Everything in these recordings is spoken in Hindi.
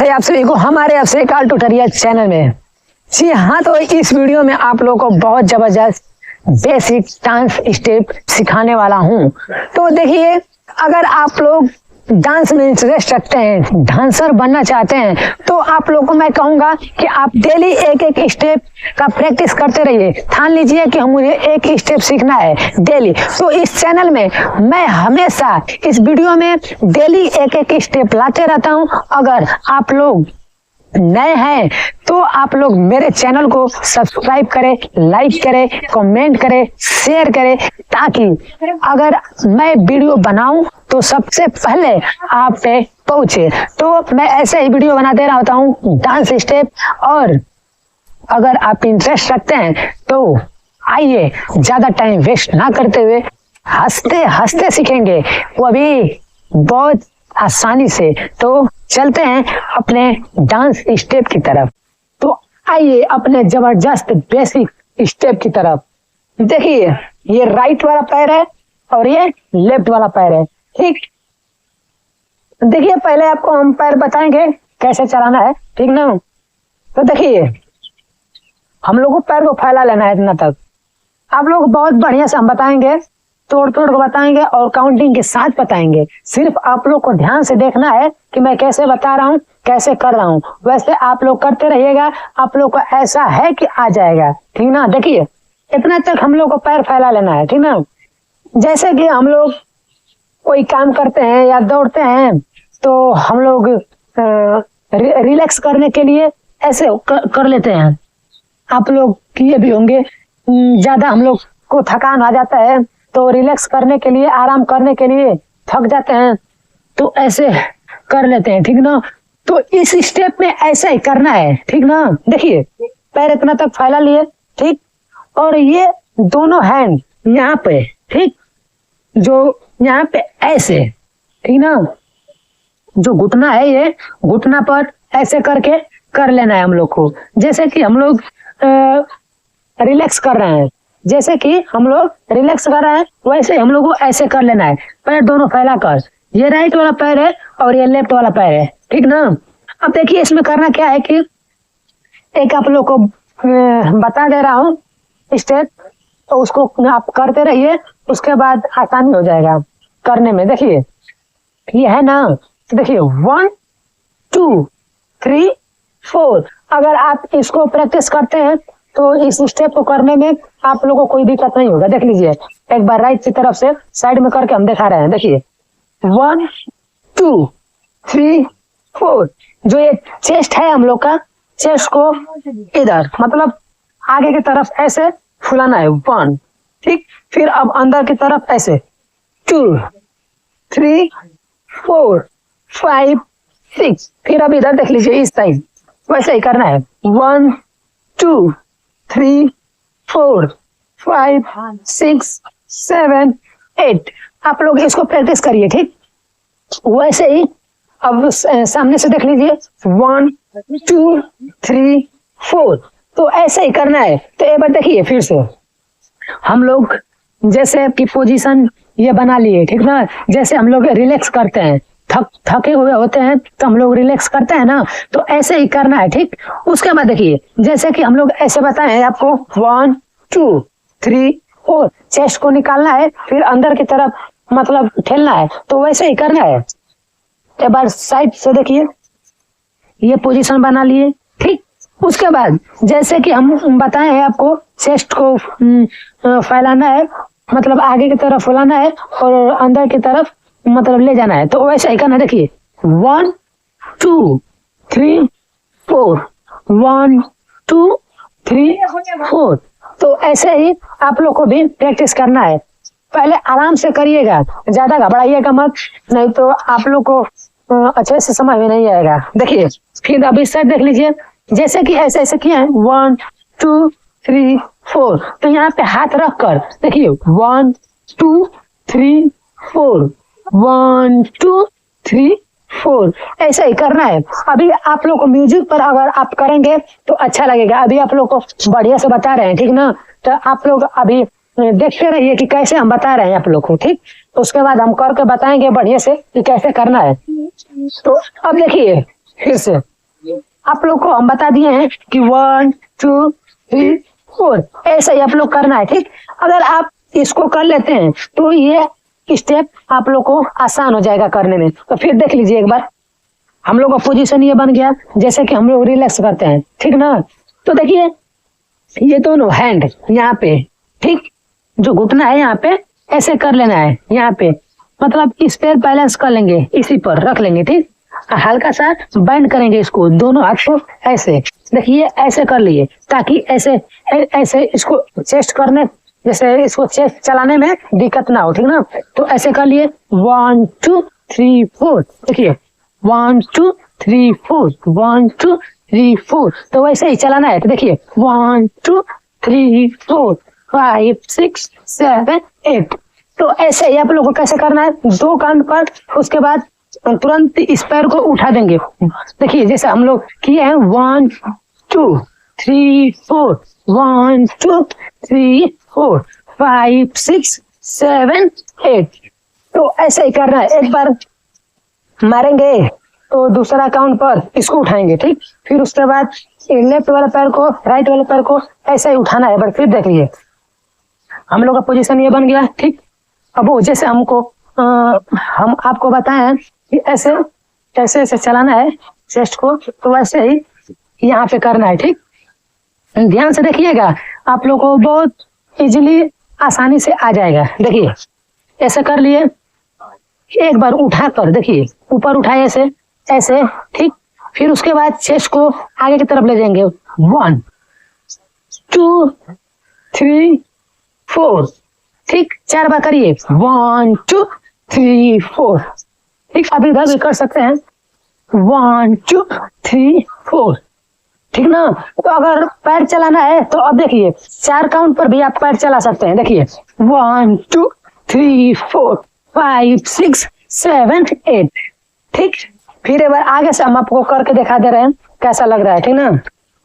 है आप सभी को हमारे अफसेकाल ट्यूटोरियल चैनल में। जी हाँ, तो इस वीडियो में आप लोगों को बहुत जबरदस्त बेसिक डांस स्टेप सिखाने वाला हूँ। तो देखिए, अगर आप लोग डांस में इंटरेस्ट रखते हैं, डांसर बनना चाहते हैं, तो आप लोगों को मैं कहूँगा कि आप डेली एक एक स्टेप का प्रैक्टिस करते रहिए। ठान लीजिए कि मुझे एक स्टेप सीखना है डेली। तो इस चैनल में मैं हमेशा इस वीडियो में डेली एक एक स्टेप लाते रहता हूँ। अगर आप लोग नए हैं तो आप लोग मेरे चैनल को सब्सक्राइब करें, लाइक करें, कमेंट करें, शेयर करें, ताकि अगर मैं वीडियो बनाऊं तो सबसे पहले आप पे पहुंचे। तो मैं ऐसे ही वीडियो बनाते रहता हूं डांस स्टेप। और अगर आप इंटरेस्ट रखते हैं तो आइए, ज्यादा टाइम वेस्ट ना करते हुए हंसते हंसते सीखेंगे, वो भी बहुत आसानी से। तो चलते हैं अपने डांस स्टेप की तरफ। तो आइए अपने जबरदस्त बेसिक स्टेप की तरफ। देखिए, ये राइट वाला पैर है और ये लेफ्ट वाला पैर है, ठीक। देखिए, पहले आपको हम पैर बताएंगे कैसे चलाना है, ठीक ना। तो देखिए, हम लोग को पैर को फैला लेना है इतना तक। आप लोग बहुत बढ़िया से हम बताएंगे, तोड़ तोड़ को बताएंगे और काउंटिंग के साथ बताएंगे। सिर्फ आप लोग को ध्यान से देखना है कि मैं कैसे बता रहा हूँ, कैसे कर रहा हूँ। वैसे आप लोग करते रहिएगा, आप लोग को ऐसा है कि आ जाएगा, ठीक ना। देखिए, इतना तक हम लोग को पैर फैला लेना है, ठीक ना। जैसे कि हम लोग कोई काम करते हैं या दौड़ते हैं, तो हम लोग रिलैक्स करने के लिए ऐसे कर लेते हैं। आप लोग किए भी होंगे, ज्यादा हम लोग को थकान आ जाता है तो रिलैक्स करने के लिए, आराम करने के लिए थक जाते हैं तो ऐसे कर लेते हैं, ठीक ना। तो इस स्टेप में ऐसा ही करना है, ठीक ना। देखिए, पैर इतना तक फैला लिए, ठीक। और ये दोनों हैंड यहाँ पे, ठीक, जो यहाँ पे ऐसे, ठीक ना। जो घुटना है, ये घुटना पर ऐसे करके कर लेना है हम लोग को। जैसे कि हम लोग रिलैक्स कर रहे हैं, जैसे कि हम लोग रिलैक्स कर रहे हैं, वैसे हम लोग को ऐसे कर लेना है, पैर दोनों फैला कर। ये राइट वाला पैर है और ये लेफ्ट वाला पैर है, ठीक ना। अब देखिए, इसमें करना क्या है कि एक आप लोग को बता दे रहा हूँ स्टेप, तो उसको आप करते रहिए, उसके बाद आसानी हो जाएगा करने में। देखिए, ये है ना। तो देखिए, 1 2 3 4। अगर आप इसको प्रैक्टिस करते हैं तो इस स्टेप को करने में आप लोगों को कोई दिक्कत नहीं होगा। देख लीजिए, एक बार राइट की तरफ से साइड में करके हम दिखा रहे हैं। देखिए, 1 2 3 4। जो ये चेस्ट है हम लोग का, चेस्ट को इधर मतलब आगे की तरफ ऐसे फुलाना है, 1, ठीक। फिर अब अंदर की तरफ ऐसे 2 3 4 5 6। फिर अब इधर देख लीजिए, इस साइड वैसे ही करना है, 1 2 3 4 5 6 7 8। आप लोग इसको प्रैक्टिस करिए, ठीक। वैसे ही अब सामने से देख लीजिए, 1 2 3 4। तो ऐसे ही करना है। तो एक बार देखिए, फिर से हम लोग जैसे की पोजीशन ये बना लिए, ठीक ना। जैसे हम लोग रिलैक्स करते हैं, थके हुए होते हैं तो हम लोग रिलैक्स करते हैं ना, तो ऐसे ही करना है, ठीक। उसके बाद देखिए, जैसे कि हम लोग ऐसे बताए हैं आपको, 1 2 3 4। चेस्ट को निकालना है, फिर अंदर की तरफ मतलब ठेलना है, तो वैसे ही करना है। एक बार साइड से देखिए, ये पोजीशन बना लिए, ठीक। उसके बाद जैसे कि हम बताए हैं आपको, चेस्ट को फैलाना है, मतलब आगे की तरफ फैलाना है और अंदर की तरफ मतलब ले जाना है, तो वैसे ही करना। देखिए, 1 2 3 4 1 2 3 4। तो ऐसे ही आप लोग को भी प्रैक्टिस करना है। पहले आराम से करिएगा, ज्यादा घबराइएगा मत, नहीं तो आप लोग को अच्छे से समझ में नहीं आएगा। देखिए, फिर अब इस साइड देख लीजिए, जैसे कि ऐसे ऐसे किए हैं, 1 2 3 4। तो यहाँ पे हाथ रख कर देखिए, 1 2 3 4 1 2 3 4। ऐसा ही करना है। अभी आप लोग को म्यूजिक पर अगर आप करेंगे तो अच्छा लगेगा। अभी आप लोग को बढ़िया से बता रहे हैं, ठीक ना। तो आप लोग अभी देखते रहिए कि कैसे हम बता रहे हैं आप लोग को, ठीक। उसके बाद हम करके बताएंगे बढ़िया से कि कैसे करना है। तो अब देखिए, फिर से आप लोग को हम बता दिए हैं कि 1 2 3 4 ऐसे ही आप लोग करना है, ठीक। अगर आप इसको कर लेते हैं तो ये स्टेप आप लोग को आसान हो जाएगा करने में। तो फिर देख लीजिए एक बार, हम लोग का पोजीशन ये बन गया जैसे कि हम लोग रिलैक्स करते हैं, ठीक ना। तो देखिए ये दोनों हैंड यहाँ पे, ठीक, जो घुटना है यहाँ पे ऐसे कर लेना है, यहाँ पे मतलब इस पे बैलेंस कर लेंगे, इसी पर रख लेंगे, ठीक। हल्का सा बेंड करेंगे इसको, दोनों हाथ को ऐसे, देखिए ऐसे कर लिए ताकि ऐसे ऐसे इसको चेस्ट करने, जैसे इसको चेस्ट चलाने में दिक्कत ना हो, ठीक ना। तो ऐसे कर लिए 1 2 3 4, देखिए 1 2 3 4 1 2 3 4। तो वैसे ही चलाना है। तो देखिए 1 2 3 4 5 6 7 8। तो ऐसे ही आप लोगों को कैसे करना है, 2 काउंट पर, उसके बाद तुरंत इस पैर को उठा देंगे। देखिए जैसे हम लोग किए हैं 1 2 3 4 1 2 3 4 5 6 7 8। तो ऐसे ही करना है। एक बार मारेंगे तो दूसरा काउंट पर इसको उठाएंगे, ठीक। फिर उसके बाद लेफ्ट वाले पैर को राइट वाले पैर को ऐसे ही उठाना है। फिर देख लीजिए हम लोग का पोजीशन ये बन गया, ठीक। अब वो जैसे हमको हम आपको बताएं कि ऐसे ऐसे ऐसे चलाना है चेस्ट को, तो वैसे ही यहाँ पे करना है, ठीक। ध्यान से देखिएगा, आप लोग को बहुत इजीली आसानी से आ जाएगा। देखिए ऐसे कर लिए, एक बार उठा कर देखिए ऊपर उठाए ऐसे ऐसे, ठीक। फिर उसके बाद चेस्ट को आगे की तरफ ले जाएंगे 1 2 3 4, ठीक। 4 बार करिए 1 2 3 4, ठीक। अब इधर भी कर सकते हैं 1 2 3 4, ठीक ना। तो अगर पैर चलाना है तो अब देखिए 4 काउंट पर भी आप पैर चला सकते हैं। देखिए 1 2 3 4 5 6 7 8, ठीक। फिर एक बार आगे से हम आपको करके दिखा दे रहे हैं कैसा लग रहा है, ठीक ना।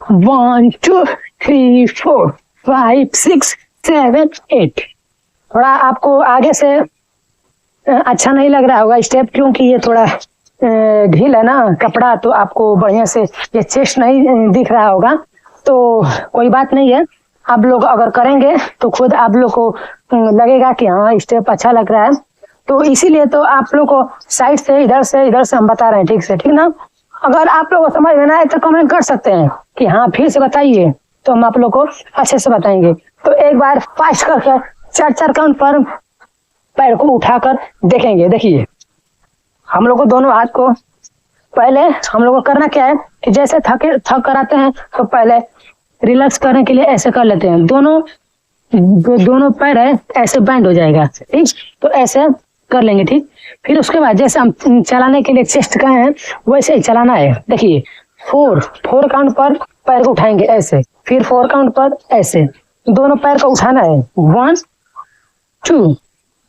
1 2 3 4 5 6 7 8। थोड़ा आपको आगे से अच्छा नहीं लग रहा होगा स्टेप, क्योंकि ये थोड़ा ढील है ना कपड़ा, तो आपको बढ़िया से ये चेस्ट नहीं दिख रहा होगा। तो कोई बात नहीं है, आप लोग अगर करेंगे तो खुद आप लोग को लगेगा कि हाँ स्टेप अच्छा लग रहा है। तो इसीलिए तो आप लोग को साइड से इधर से हम बता रहे हैं, ठीक से, ठीक ना। अगर आप लोग को समझ में ना आए तो कमेंट कर सकते हैं कि हाँ फिर से बताइए, तो हम आप लोग को अच्छे से बताएंगे। तो एक बार फास्ट करके 4 काउंट पर पैर को उठाकर देखेंगे। देखिए हम लोग को दोनों हाथ को पहले हम लोग को करना क्या है कि जैसे थक कर आते हैं तो पहले रिलैक्स करने के लिए ऐसे कर लेते हैं, दोनों पैर है ऐसे बैंड हो जाएगा, ठीक। तो ऐसे कर लेंगे, ठीक। फिर उसके बाद जैसे हम चलाने के लिए चेस्ट का है वैसे ही चलाना है। देखिए 4 काउंट पर पैर को उठाएंगे ऐसे, फिर 4 काउंट पर ऐसे दोनों पैर को उठाना है 1 2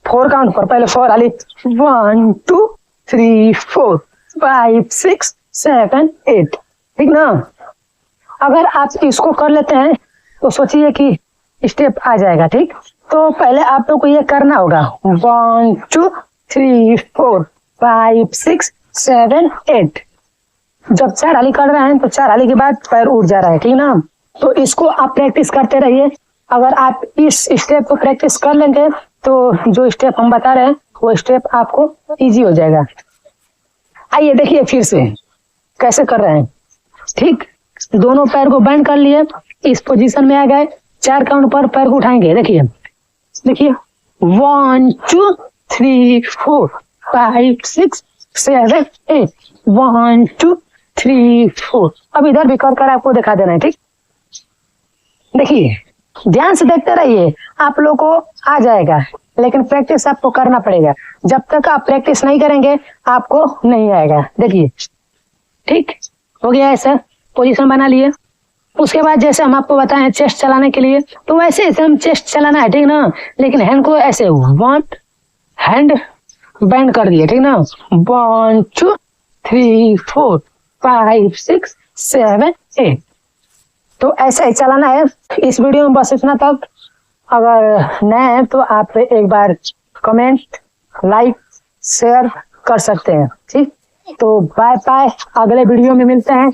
4 काउंट पर, पहले 4 वाली 1 2 3 4 5 6 7 8, ठीक ना। अगर आप इसको कर लेते हैं तो सोचिए कि स्टेप आ जाएगा, ठीक। तो पहले आप लोग को ये करना होगा 1 2 3 4 5 6 7 8। जब 4 हाली कर रहे हैं तो 4 हाली के बाद पैर उठ जा रहा है, ठीक ना। तो इसको आप प्रैक्टिस करते रहिए। अगर आप इस स्टेप को प्रैक्टिस कर लेंगे तो जो स्टेप हम बता रहे हैं वो स्टेप आपको इजी हो जाएगा। आइए देखिए फिर से कैसे कर रहे हैं, ठीक। दोनों पैर को बेंड कर लिए, इस पोजीशन में आ गए, 4 काउंट पर पैर को उठाएंगे। देखिए 1 2 3 4 5 6 7 8 1 2 3 4। अब इधर भी कर आपको दिखा देना है, ठीक। देखिए ध्यान से देखते रहिए, आप लोग को आ जाएगा, लेकिन प्रैक्टिस आपको करना पड़ेगा। जब तक आप प्रैक्टिस नहीं करेंगे आपको नहीं आएगा। देखिए ठीक हो गया, ऐसा पोजीशन बना लिए। उसके बाद जैसे हम आपको बताएं चेस्ट चलाने के लिए, तो वैसे ऐसे हम चेस्ट चलाना है, ठीक ना। लेकिन हैंड को ऐसे हैंड बेंड कर दिए, ठीक ना। 1 2 3 4 5 6 7 8। तो ऐसा ही चलाना है। इस वीडियो में बस इतना तक। अगर नए हैं तो आप एक बार कमेंट लाइक शेयर कर सकते हैं, ठीक। तो बाय बाय, अगले वीडियो में मिलते हैं।